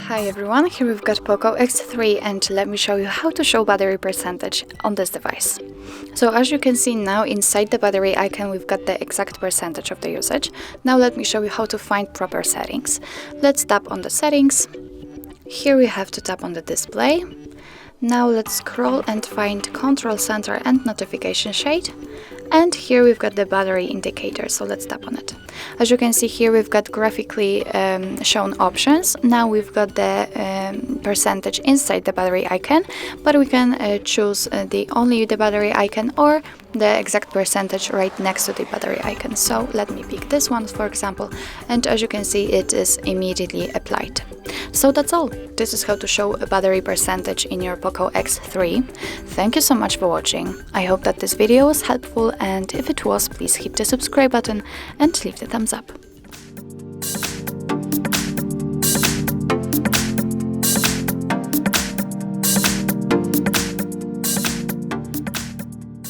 Hi everyone, here we've got POCO X3 and let me show you how to show battery percentage on this device. So as you can see now, inside the battery icon we've got the exact percentage of the usage. Now let me show you how to find proper settings. Let's tap on the settings. Here we have to tap on the display. Now let's scroll and find control center and notification shade. And here we've got the battery indicator, so let's tap on it. As you can see here, we've got graphically shown options. Now we've got the percentage inside the battery icon, but we can choose only the battery icon or the exact percentage right next to the battery icon. So let me pick this one, for example, and as you can see, it is immediately applied. So that's all. This is how to show a battery percentage in your POCO X3. Thank you so much for watching. I hope that this video was helpful, and if it was, please hit the subscribe button and leave the thumbs up.